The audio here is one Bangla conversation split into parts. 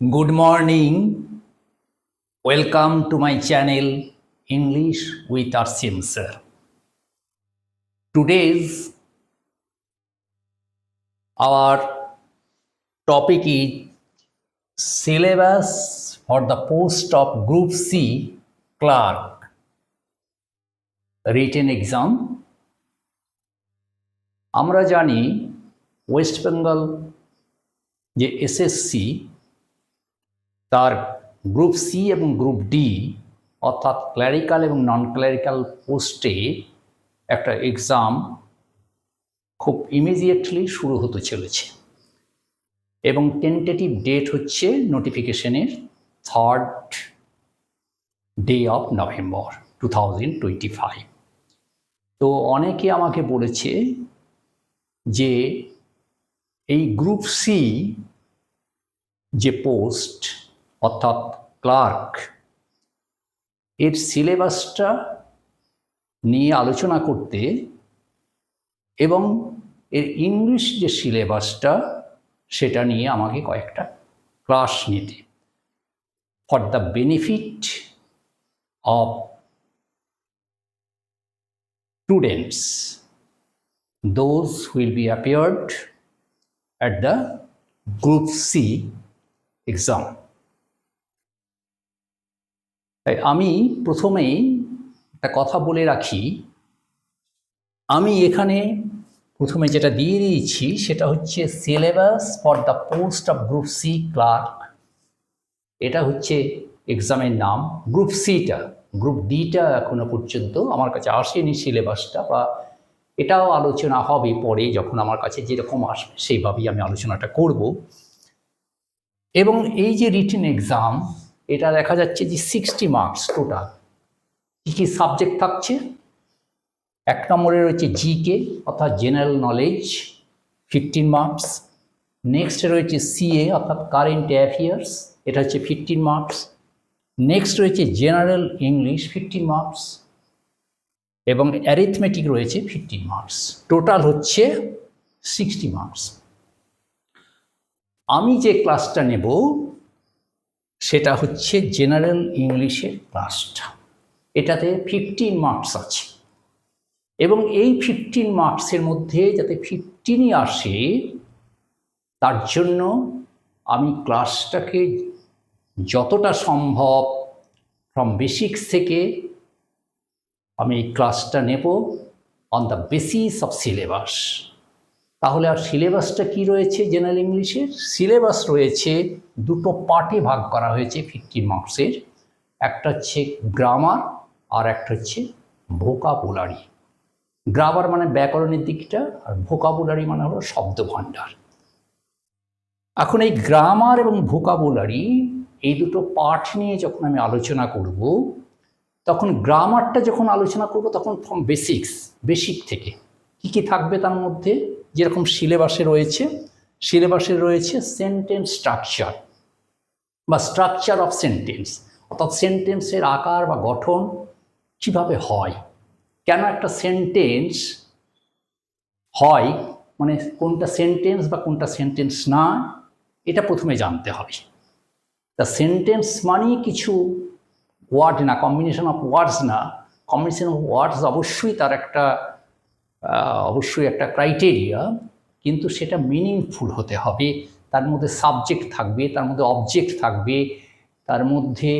Good morning. Welcome to my channel English with RCM sir. Today's our topic is syllabus for the post of Group C clerk written exam. আমরা জানি ওয়েস্ট বেঙ্গল যে এসএসসি তার গ্রুপ সি এবং গ্রুপ ডি অর্থাৎ ক্লারিক্যাল এবং নন ক্লারিক্যাল পোস্টে একটা এক্সাম খুব ইমিডিয়েটলি শুরু হতে চলেছে এবং টেন্টেটিভ ডেট হচ্ছে নোটিফিকেশনের 3rd ডে অফ নভেম্বর 2025। তো অনেকে আমাকে বলেছে যে এই গ্রুপ সি যে পোস্ট অর্থাৎ ক্লার্ক এর সিলেবাসটা নিয়ে আলোচনা করতে এবং এর ইংলিশ যে সিলেবাসটা সেটা নিয়ে আমাকে কয়েকটা ক্লাস নিতে for the benefit of students those who'll be appeared at the group C exam. তাই আমি প্রথমেই একটা কথা বলে রাখি, আমি এখানে প্রথমে যেটা দিয়ে দিয়েছি সেটা হচ্ছে syllabus for the post of group C clerk. এটা হচ্ছে এক্সামের নাম। গ্রুপ সিটা, গ্রুপ ডিটা এখনো পর্যন্ত আমার কাছে আসেনি সিলেবাসটা, বা এটাও আলোচনা হবে পরে যখন আমার কাছে যেরকম আসবে সেইভাবেই আমি আলোচনাটা করব। এবং এই যে রিটেন এক্সাম, এটা দেখা যাচ্ছে যে 60 মার্কস টোটাল। কী কী সাবজেক্ট থাকছে? 1 নম্বরে রয়েছে জিকে অর্থাৎ জেনারেল নলেজ, 15 মার্কস। নেক্সটে রয়েছে সিএ অর্থাৎ কারেন্ট অ্যাফেয়ার্স, এটা হচ্ছে 15 মার্কস। নেক্সট রয়েছে জেনারেল ইংলিশ, 15 মার্কস, এবং অ্যারিথমেটিক রয়েছে 15 মার্কস। টোটাল হচ্ছে 60 মার্কস। আমি যে ক্লাসটা নেব সেটা হচ্ছে জেনারেল ইংলিশের ক্লাসটা। এটাতে 15 মার্কস আছে এবং এই 15 মার্কসের মধ্যে যাতে 15ই আসে তার জন্য আমি ক্লাসটাকে যতটা সম্ভব ফ্রম বেসিক্স থেকে আমি এই ক্লাসটা নেব on the basis of syllabus. তাহলে আর সিলেবাসটা কি রয়েছে জেনারেল ইংলিশের? সিলেবাস রয়েছে দুটো পার্টে ভাগ করা হয়েছে 15 মার্কসের। একটা হচ্ছে গ্রামার আর একটা হচ্ছে ভোকাবুলারি। গ্রামার মানে ব্যাকরণের দিকটা, আর ভোকাবুলারি মানে হলো শব্দভাণ্ডার। এখন এই গ্রামার এবং ভোকাবুলারি এই দুটো পার্ট নিয়ে যখন আমি আলোচনা করব, তখন গ্রামারটা যখন আলোচনা করব তখন ফ্রম বেসিক থেকে কী কী থাকবে তার মধ্যে, যেরকম সিলেবাসে রয়েছে সেন্টেন্স স্ট্রাকচার বা স্ট্রাকচার অফ সেন্টেন্স, অর্থাৎ সেন্টেন্সের আকার বা গঠন কীভাবে হয়, কেন একটা সেন্টেন্স হয়, মানে কোনটা সেন্টেন্স বা কোনটা সেন্টেন্স না, এটা প্রথমে জানতে হবে। তা সেন্টেন্স মানেই কিছু ওয়ার্ড না, কম্বিনেশন অফ ওয়ার্ডস না। কম্বিনেশন অফ ওয়ার্ডস অবশ্যই তার একটা ক্রাইটেরিয়া, কিন্তু সেটা মিনিংফুল হতে হবে। তার মধ্যে সাবজেক্ট থাকবে, তার মধ্যে অবজেক্ট থাকবে, তার মধ্যে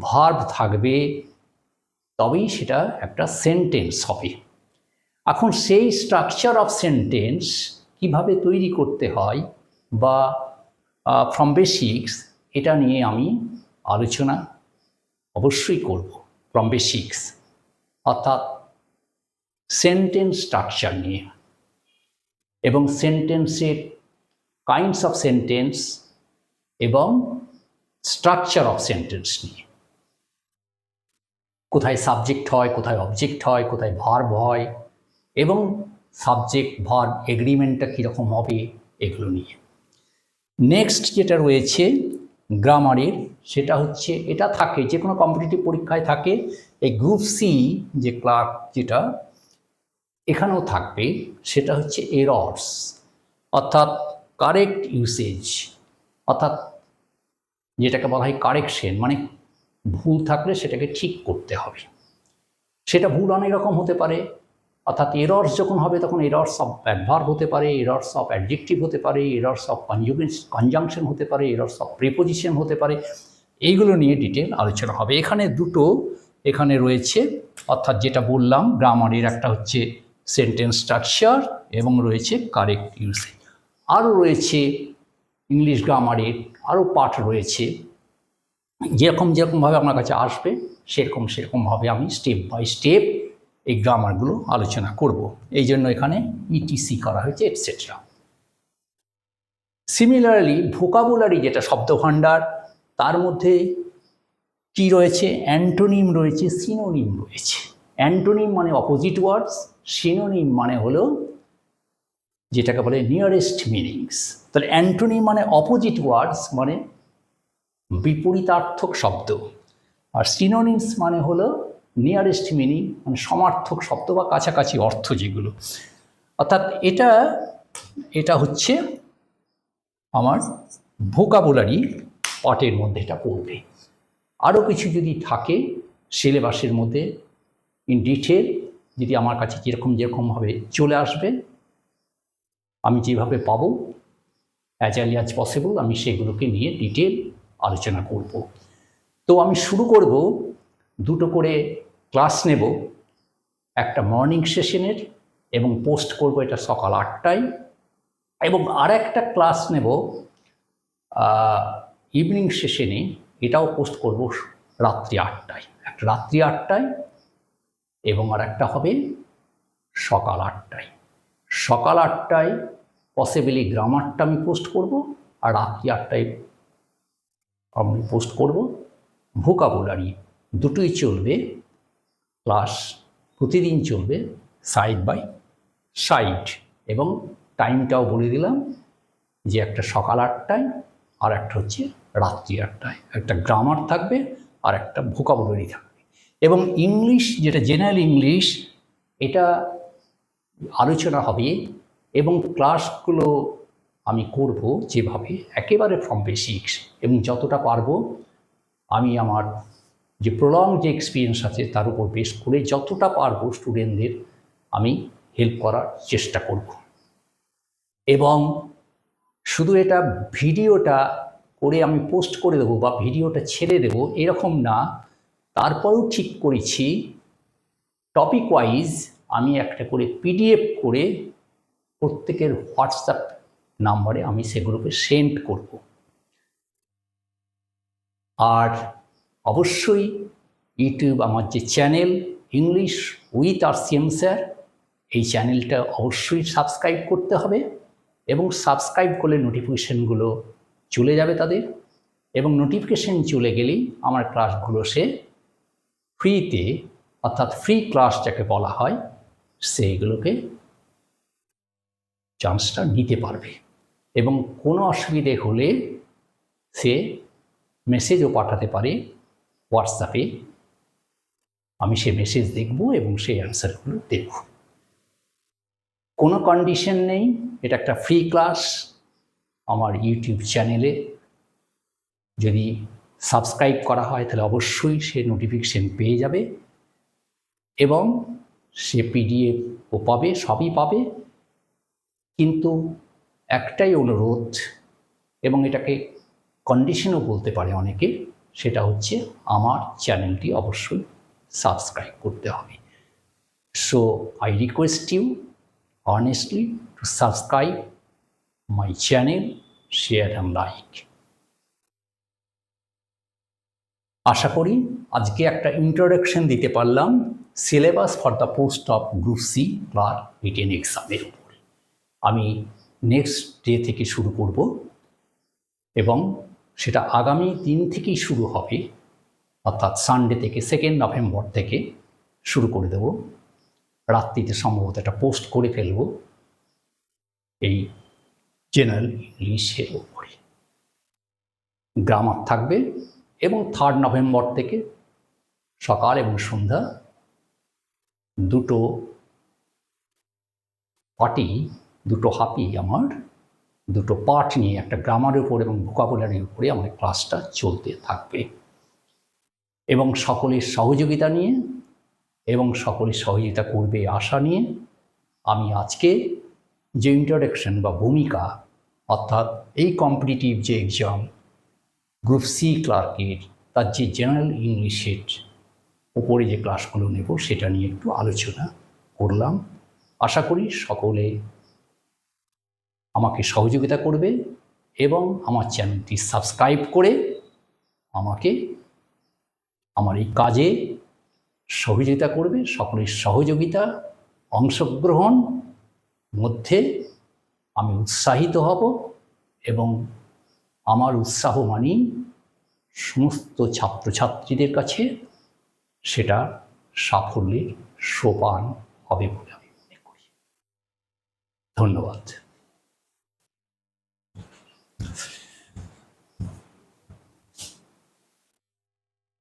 ভার্ব থাকবে, তবেই সেটা একটা সেন্টেন্স হবে। এখন সেই স্ট্রাকচার অফ সেন্টেন্স কিভাবে তৈরি করতে হয় বা ফ্রম বেসিক্স, এটা নিয়ে আমি আলোচনা অবশ্যই করব। ফ্রম বেসিক্স অর্থাৎ সেন্টেন্স স্ট্রাকচার নিয়ে এবং সেন্টেন্সের কাইন্ডস অফ সেন্টেন্স এবং স্ট্রাকচার অফ সেন্টেন্স নিয়ে, কোথায় সাবজেক্ট হয়, কোথায় অবজেক্ট হয়, কোথায় ভার্ব হয়, এবং সাবজেক্ট ভার্ব এগ্রিমেন্টটা কীরকম হবে, এগুলো নিয়ে। নেক্সট যেটা রয়েছে গ্রামারের, সেটা হচ্ছে, এটা থাকে যে কোনো কম্পিটিটিভ পরীক্ষায় থাকে। এই গ্রুপ সি যে ক্লার্ক যেটা এখানেও থাকবে, সেটা হচ্ছে এরর্স অর্থাৎ কারেক্ট ইউসেজ, অর্থাৎ যেটাকে বলা হয় কারেকশন, মানে ভুল থাকলে সেটাকে ঠিক করতে হবে। সেটা ভুল অনেক রকম হতে পারে, অর্থাৎ এরর্স যখন হবে তখন এরর্স অফ অ্যাডভার্ব হতে পারে, এরর্স অফ অ্যাডজেক্টিভ হতে পারে, এরর্স অফ কনজাংশন হতে পারে, এরর্স অফ প্রিপোজিশন হতে পারে। এইগুলো নিয়ে ডিটেল আলোচনা হবে। এখানে দুটো এখানে রয়েছে, অর্থাৎ যেটা বললাম গ্রামারের একটা হচ্ছে সেন্টেন্স স্ট্রাকচার এবং রয়েছে কারেক্ট ইউসেজ। আরও রয়েছে ইংলিশ গ্রামারের আরও পার্ট রয়েছে, যেরকমভাবে আমার কাছে আসবে সেরকমভাবে আমি স্টেপ বাই স্টেপ এই গ্রামারগুলো আলোচনা করব। এই জন্য এখানে ইটিসি করা হয়েছে এটসেট্রা। সিমিলারলি ভোকাবুলারি যেটা শব্দভাণ্ডার, তার মধ্যে কি রয়েছে? অ্যান্টোনিম রয়েছে, সিনোনিম রয়েছে। অ্যান্টোনিম মানে অপোজিট ওয়ার্ডস, সিনোনিম মানে হলো যেটাকে বলে নিয়ারেস্ট মিনিংস। তাহলে অ্যান্টোনিম মানে অপোজিট ওয়ার্ডস, মানে বিপরীতার্থক শব্দ, আর সিনোনিমস মানে হলো নিয়ারেস্ট মিনিং, মানে সমার্থক শব্দ বা কাছাকাছি অর্থ যেগুলো। অর্থাৎ এটা হচ্ছে আমার ভোকাবুলারি পার্টের মধ্যে এটা পড়বে। আরও কিছু যদি থাকে সিলেবাসের মধ্যে ইন ডিটেল, যদি আমার কাছে যেরকমভাবে চলে আসবে, আমি যেভাবে পাবো অ্যাজ আর্লি অ্যাজ পসিবল আমি সেগুলোকে নিয়ে ডিটেল আলোচনা করব। তো আমি শুরু করব, দুটো করে ক্লাস নেব, একটা মর্নিং সেশনের এবং পোস্ট করব এটা সকাল 8টায়, এবং আর একটা ক্লাস নেব ইভিনিং সেশনে, এটাও পোস্ট করব রাত্রি 8টায়। একটা রাত্রি 8টায় এবং আর একটা হবে সকাল 8টায়। সকাল 8টায় পসিবলি গ্রামারটা আমি পোস্ট করব, আর রাত্রি 8টায় আমি পোস্ট করব ভোকাবুলারি। দুটোই চলবে, ক্লাস প্রতিদিন চলবে সাইড বাই সাইড। এবং টাইমটাও বলে দিলাম যে একটা সকাল 8টায় আর একটা হচ্ছে রাত্রি 8টায়। একটা গ্রামার থাকবে আর একটা ভোকাবুলারি থাকবে। এবং ইংলিশ যেটা জেনারেল ইংলিশ, এটা আলোচনা হবে এবং ক্লাসগুলো আমি করব যেভাবে একেবারে ফ্রম বেসিক্স, এবং যতটা পারবো আমি আমার যে প্রলং যে এক্সপিরিয়েন্স আছে তার উপর বেস করে যতটা পারবো স্টুডেন্টদের আমি হেল্প করার চেষ্টা করব। এবং শুধু এটা ভিডিওটা করে আমি পোস্ট করে দেবো বা ভিডিওটা ছেড়ে দেবো এরকম না, তারপরেও ঠিক করেছি টপিক ওয়াইজ আমি একটা করে পিডিএফ করে প্রত্যেকের হোয়াটসঅ্যাপ নাম্বারে আমি সেগুলোকে সেন্ড করব। আর অবশ্যই ইউটিউব আমার যে channel English with RCM sir, এই চ্যানেলটা অবশ্যই সাবস্ক্রাইব করতে হবে, এবং সাবস্ক্রাইব করলে নোটিফিকেশানগুলো চলে যাবে তাদের, এবং নোটিফিকেশান চলে গেলেই আমার ক্লাসগুলো সে ফ্রিতে, অর্থাৎ ফ্রি ক্লাস যাকে বলা হয়, সেইগুলোকে চান্সটা নিতে পারবে। এবং কোনো অসুবিধে হলে সে মেসেজও পাঠাতে পারে হোয়াটসঅ্যাপে, আমি সে মেসেজ দেখব এবং সেই অ্যান্সারগুলো দেব। কোনো কন্ডিশন নেই, এটা একটা ফ্রি ক্লাস। আমার ইউটিউব চ্যানেলে যদি সাবস্ক্রাইব করা হয় তাহলে অবশ্যই সে নোটিফিকেশান পেয়ে যাবে, এবং সে পিডিএফও পাবে, সবই পাবে। কিন্তু একটাই অনুরোধ, এবং এটাকে কন্ডিশনও বলতে পারে অনেকে, সেটা হচ্ছে আমার চ্যানেলটি অবশ্যই সাবস্ক্রাইব করতে হবে। So I request you honestly to subscribe my channel, share and like. আশা করি আজকে একটা ইন্ট্রোডাকশন দিতে পারলাম syllabus for the post of group C clerk written এক্সামের উপর। আমি নেক্সট ডে থেকে শুরু করব, এবং সেটা আগামী দিন থেকেই শুরু হবে, অর্থাৎ সানডে থেকে 2 নভেম্বর থেকে শুরু করে দেব। রাত্রিতে সম্ভবত একটা পোস্ট করে ফেলব এই জেনারেল ইংলিশের উপরে। গ্রামার থাকবে, এবং 3 নভেম্বর থেকে সকাল এবং সন্ধ্যা দুটো হাফই আমার দুটো পার্ট নিয়ে, একটা গ্রামারের উপর এবং ভোকাবুলারির উপরে আমাদের ক্লাসটা চলতে থাকবে, এবং সকলের সহযোগিতা নিয়ে এবং সকলের সহযোগিতা করবে আশা নিয়ে আমি আজকে যে ইন্ট্রোডাকশন বা ভূমিকা, অর্থাৎ এই কম্পিটিটিভ যে এক্সাম গ্রুপ সি ক্লার্কের তার যে জেনারেল ইংলিশের উপরে যে ক্লাসগুলো নেব সেটা নিয়ে একটু আলোচনা করলাম। আশা করি সকলে আমাকে সহযোগিতা করবে এবং আমার চ্যানেলটি সাবস্ক্রাইব করে আমাকে আমার এই কাজে সহযোগিতা করবে। সকলের সহযোগিতা, অংশগ্রহণ মধ্যে আমি উৎসাহিত হব এবং আমার উৎসাহ মানেই সমস্ত ছাত্রছাত্রীদের কাছে সেটা সাফল্যের সোপান হবে বলে আমি মনে করি। ধন্যবাদ।